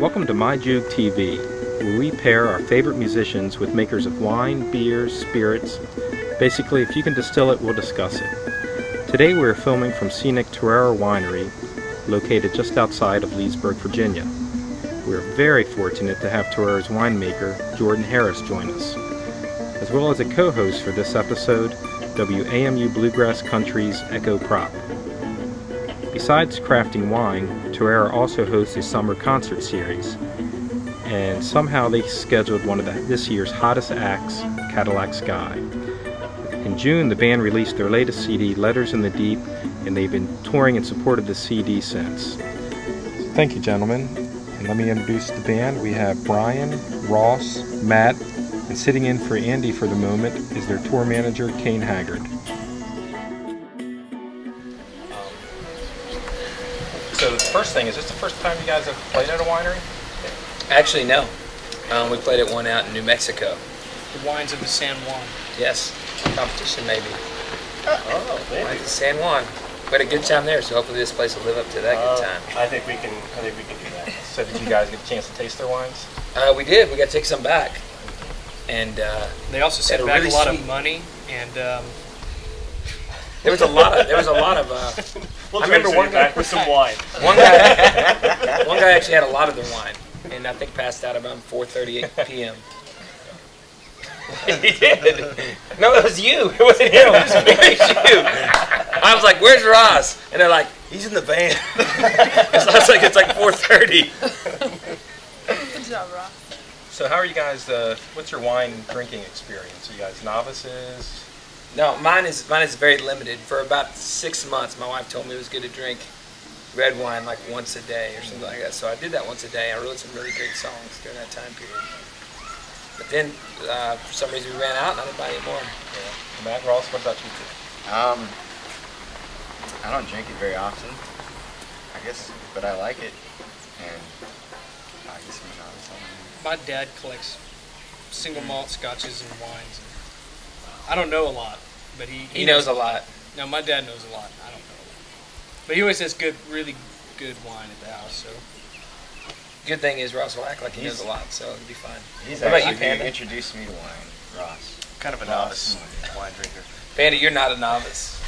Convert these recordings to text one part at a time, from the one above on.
Welcome to MyJoogTV, where we pair our favorite musicians with makers of wine, beers, spirits. Basically, if you can distill it, we'll discuss it. Today we are filming from scenic Tarara Winery, located just outside of Leesburg, Virginia. We are very fortunate to have Tarara's winemaker, Jordan Harris, join us, as well as a co-host for this episode, WAMU Bluegrass Country's Echo Prop. Besides crafting wine, Tarara also hosts a summer concert series, and somehow they scheduled one of this year's hottest acts, Cadillac Sky. In June, the band released their latest CD, Letters in the Deep, and they've been touring in support of the CD since. Thank you, gentlemen. And let me introduce the band. We have Brian, Ross, Matt, and sitting in for Andy for the moment is their tour manager, Kane Haggard. So the first thing, is this the first time you guys have played at a winery? Actually, no. We played at one out in New Mexico. The wines of the San Juan. Yes, competition maybe. Oh, maybe. Wines of San Juan. We had a good time there, so hopefully this place will live up to that good time. I think we can do that. So did you guys get a chance to taste their wines? We did. We got to take some back, and they also sent back really a lot of money, and there was a lot of. We'll I remember one guy back with some wine. One guy actually had a lot of the wine, and I think passed out around 4:38 p.m. He did. No, it was you. It wasn't him. It was you. I was like, "Where's Ross?" And they're like, "He's in the van." So I was like, "It's like 4:30." Good job, Ross. So how are you guys, what's your wine drinking experience? Are you guys novices? No, mine is very limited. For about 6 months, my wife told me it was good to drink red wine like once a day or something like that. So I did that once a day. I wrote some really great songs during that time period. But then, for some reason, we ran out and I didn't buy any more. Yeah. Matt, Ross, what about you two? I don't drink it very often, I guess, but I like it, and I guess I'm not something. My dad collects single malt scotches and wines. I don't know a lot, but he knows a lot. No, my dad knows a lot. I don't know a lot. But he always has really good wine at the house, so. Good thing is Ross will act like he knows a lot, so it'll be fine. He's what about you, actually Panda? introduced me to wine, Ross. Kind of a novice wine drinker. Panda, you're not a novice.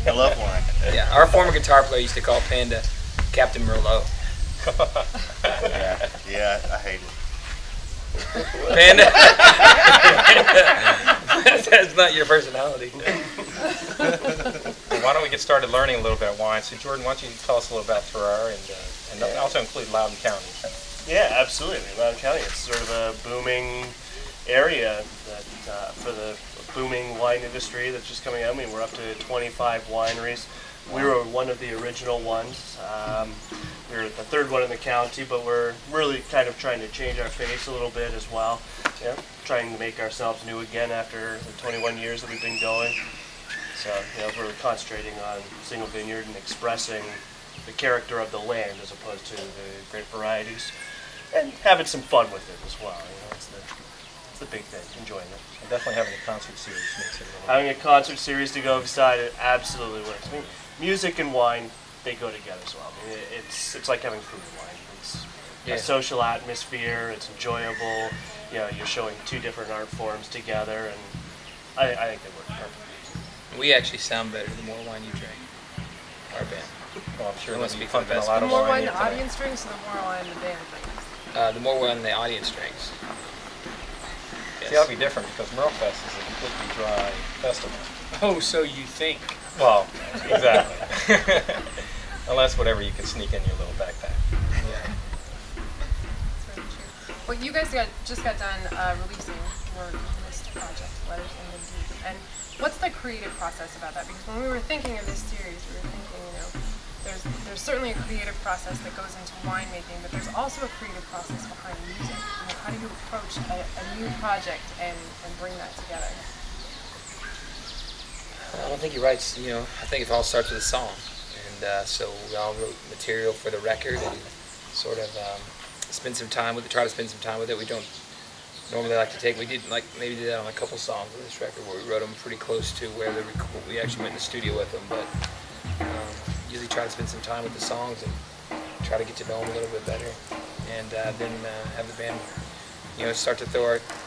I love wine. Yeah, our former guitar player used to call Panda Captain Merlot. Yeah, I hate it. Panda, that's not your personality. Well, why don't we get started learning a little bit of wine? So Jordan, why don't you tell us a little about Tarara and also include Loudoun County. Yeah, absolutely. Loudoun County, it's sort of a booming area that for the booming wine industry that's just coming out. I mean, we're up to 25 wineries. We were one of the original ones. We were the third one in the county, but we're really kind of trying to change our face a little bit as well. Yeah, trying to make ourselves new again after the 21 years that we've been going. So, we're concentrating on single vineyard and expressing the character of the land as opposed to the great varieties, and having some fun with it as well. It's the big thing, enjoying it. And definitely having a concert series makes it a little. Having a concert series to go beside it absolutely works. I mean, music and wine, they go together as well. I mean, it's like having food and wine. It's a social atmosphere. It's enjoyable. You're showing two different art forms together, and I think they work perfectly. We actually sound better the more wine you drink. Our band. Well, I'm sure It must they'll be be for the pumping a best. lot The of more wine wine here the today. audience drinks, the more wine the band drinks. The more wine the audience drinks. See, that'll be different because Merlefest is a completely dry festival. Oh, so you think. Well, exactly. Unless whatever you can sneak in your little backpack. Yeah. That's very true. Well, you guys just got done releasing your newest project, Letters in the Deep. And what's the creative process about that? Because when we were thinking of this series, we were thinking, there's certainly a creative process that goes into winemaking, but there's also a creative process behind music. How do you approach a new project and bring that together? I don't think he writes, I think it all starts with a song. And so we all wrote material for the record and sort of spend some time with it, try to spend some time with it. We don't normally like to take, we did maybe did that on a couple songs on this record where we wrote them pretty close to where we actually went in the studio with them, but usually try to spend some time with the songs and try to get to know them a little bit better. and then have the band, start to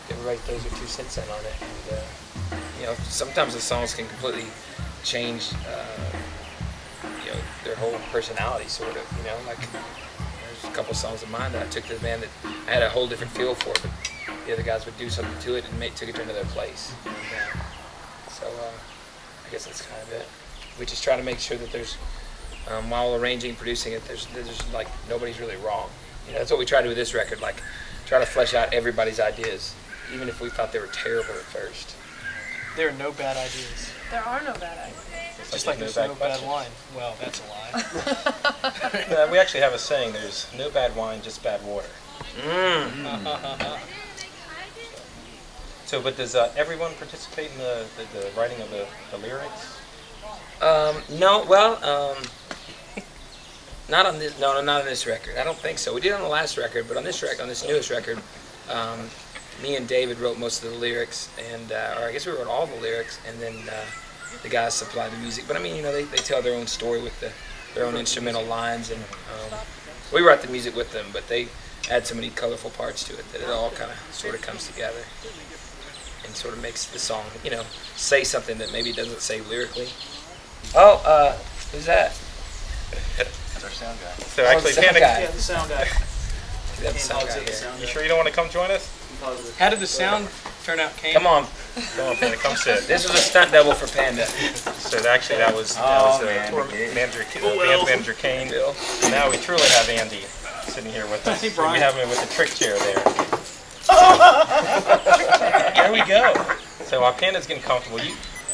everybody throws their 2 cents in on it. And, sometimes the songs can completely change, their whole personality, sort of. Like there's a couple songs of mine that I took to the band that I had a whole different feel for, but the other guys would do something to it and took it to another place. And, so I guess that's kind of it. We just try to make sure that there's, while arranging, producing it, there's like nobody's really wrong. That's what we try to do with this record. Like, try to flesh out everybody's ideas, even if we thought they were terrible at first. There are no bad ideas. There are no bad ideas. Just like there's no bad wine. Well, that's a lie. We actually have a saying, there's no bad wine, just bad water. So, but does everyone participate in the writing of the lyrics? No, well, not on this. No, not on this record. I don't think so. We did on the last record, but on this newest record, me and David wrote most of the lyrics, and or I guess we wrote all the lyrics, and then the guys supplied the music. But I mean, they tell their own story with their own instrumental lines, and we write the music with them, but they add so many colorful parts to it that it all kind of sort of comes together and sort of makes the song, say something that maybe it doesn't say lyrically. Oh, who's that? That's our sound guy. So actually, the sound guy. Yeah, the sound guy. The sound guy here. You sure you don't want to come join us? How did the sound turn out, Kane? Come on. Panda, come sit. This was a stunt double for Panda. So actually, that was tour manager, band manager Kane. Bill. And now we truly have Andy sitting here with us. Hey, So we Brian. have him with the trick chair there. There we go. So while Panda's getting comfortable,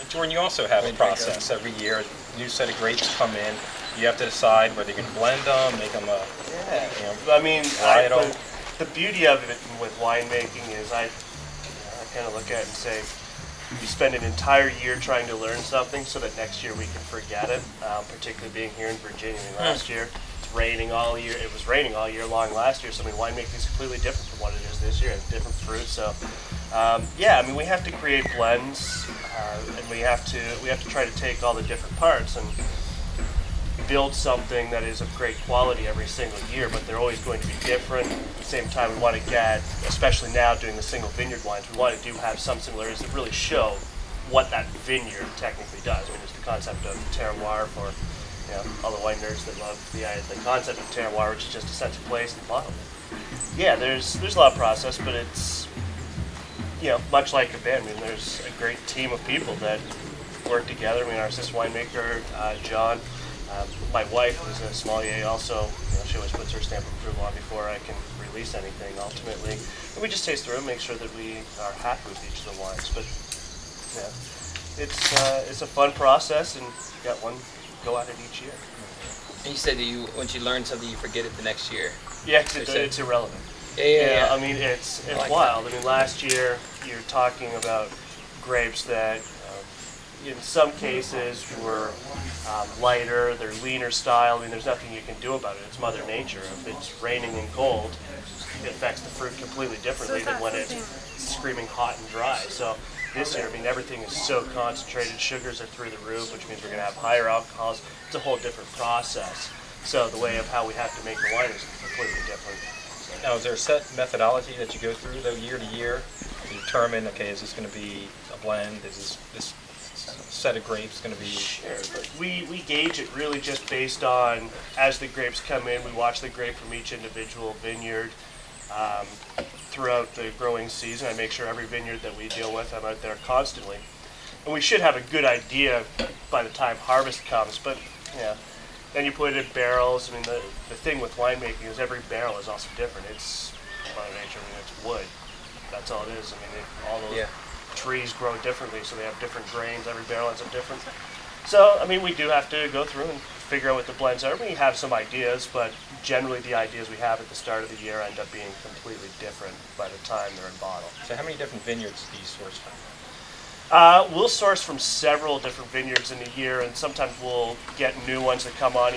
Jordan, you also have a process every year. A new set of grapes come in. You have to decide whether you're going to blend them, make them I mean, varietal. the beauty of it with winemaking is I kind of look at it and say, you spend an entire year trying to learn something so that next year we can forget it, particularly being here in Virginia. I mean, last year, it's raining all year. It was raining all year long last year, so I mean, winemaking is completely different from what it is this year. It's different fruit, so yeah, I mean, we have to create blends, and we have to try to take all the different parts and build something that is of great quality every single year, but they're always going to be different. At the same time, we want to get, especially now doing the single vineyard wines, we want to have some similarities that really show what that vineyard technically does. I mean, it's the concept of terroir for all the wine nerds that love the concept of terroir, which is just a sense of place in the bottle. Yeah, there's a lot of process, but it's much like a band. I mean, there's a great team of people that work together. I mean, our assistant winemaker, John. My wife was a sommelier also. She always puts her stamp of approval on before I can release anything ultimately. And we just taste through and make sure that we are happy with each of the wines. But yeah, it's a fun process, and you got one go at it each year. And you said that once you learn something, you forget it the next year. Yeah, 'cause it's irrelevant. Yeah. I mean, it's like wild. I mean, last year you're talking about grapes that in some cases were lighter, they're leaner style. I mean, there's nothing you can do about it. It's Mother Nature. If it's raining and cold, it affects the fruit completely differently than when it's screaming hot and dry. So this year, I mean, everything is so concentrated. Sugars are through the roof, which means we're going to have higher alcohols. It's a whole different process. So the way of how we have to make the wine is completely different. Now, is there a set methodology that you go through, though, year to year, to determine, okay, is this going to be a blend? Is this set of grapes going to be... Sure, but we gauge it really just based on, as the grapes come in, we watch the grape from each individual vineyard throughout the growing season. I make sure every vineyard that we deal with, I'm out there constantly. And we should have a good idea by the time harvest comes, but yeah. Then you put it in barrels. I mean, the thing with winemaking is every barrel is also different. It's Mother Nature. I mean, it's wood. That's all it is. I mean, all those trees grow differently, so they have different grains. Every barrel ends up different. So, I mean, we do have to go through and figure out what the blends are. We have some ideas, but generally the ideas we have at the start of the year end up being completely different by the time they're in bottle. So how many different vineyards do you source from? We'll source from several different vineyards in a year, and sometimes we'll get new ones that come on